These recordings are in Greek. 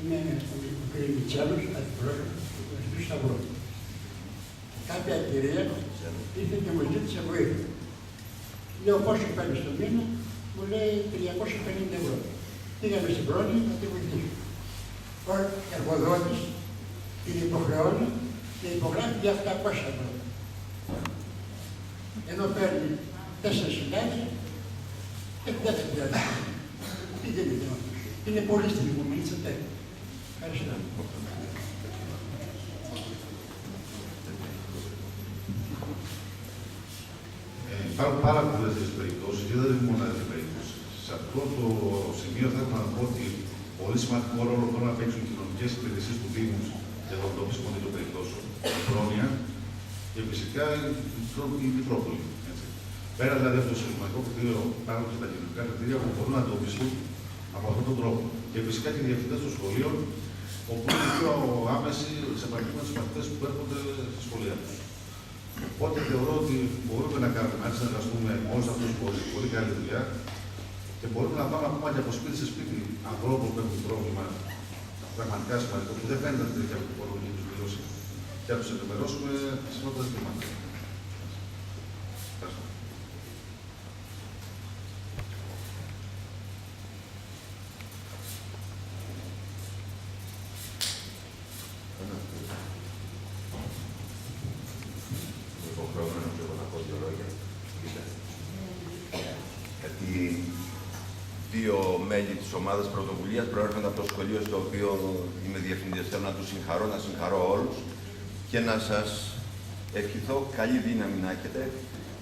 Είμαι ο κ. Μητσέλος, αντιπρόεδρος του Σταυρού. Κάποια κυρία ήρθε και μου ζήτησε βοήθεια. Λέω πόσο παίρνει στο μήνα, μου λέει 350 ευρώ. Πήγαμε στην πρώτη να τη βοηθήσω. Ο εργοδότης την υποχρεώνει και υπογράφει για 700 ευρώ. Ενώ παίρνει 4.000 και δεν θα πιάσει. Τι γίνεται όμως. Είναι πολύ στιγμή που μιλήσατε. Ευχαριστώ. Υπάρχουν πάρα πολλές περιπτώσεις και δεν είναι μόνο αυτή περίπτωση. Σε αυτό το σημείο θέλω να πω ότι πολύ σημαντικό ρόλο μπορούν να παίξουν οι κοινωνικές υπηρεσίες του Δήμου για τον εντοπισμό των περιπτώσεων, η πρόνοια και φυσικά η Μητρόπολη. Πέρα δηλαδή από το συλλογικό κριτήριο, πάνω και τα κοινωνικά κριτήρια που μπορούν να εντοπιστούν από αυτόν τον τρόπο. Και φυσικά και οι διευθυντές των σχολείων, όπου είναι πιο άμεση σε επαφή με τους μαθητές που έρχονται στη σχολεία τους. Οπότε θεωρώ ότι μπορούμε να κάνουμε, αν συνεργαστούμε με όλους αυτούς που έχουν πολύ καλή δουλειά και μπορούμε να πάμε ακόμα και από σπίτι σε σπίτι ανθρώπων που έχουν πρόβλημα πραγματικά σημαντικό, που δεν φαίνεται τέτοια που μπορούν να τους δηλώσει και να τους ενημερώσουμε σημαντικά ζητήματα. Δύο μέλη της ομάδας πρωτοβουλίας προέρχονται από το σχολείο στο οποίο είμαι διευθυντής. Θέλω να τους συγχαρώ, να συγχαρώ όλους και να σας ευχηθώ καλή δύναμη να έχετε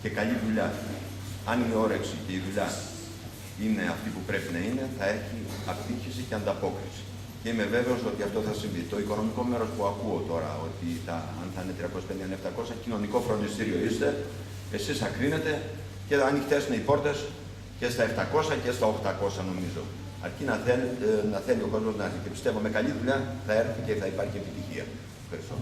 και καλή δουλειά. Αν η όρεξη και η δουλειά είναι αυτή που πρέπει να είναι, θα έχει απήχηση και ανταπόκριση. Και είμαι βέβαιος ότι αυτό θα συμβεί. Το οικονομικό μέρος που ακούω τώρα, ότι αν θα είναι 350-700, κοινωνικό φροντιστήριο είστε, εσείς θα κρίνετε και ανοιχτές είναι οι πόρτες και στα 700 και στα 800 νομίζω. Αρκεί να θέλει ο κόσμος να έρθει. Και πιστεύω με καλή δουλειά θα έρθει και θα υπάρχει επιτυχία. Ευχαριστώ.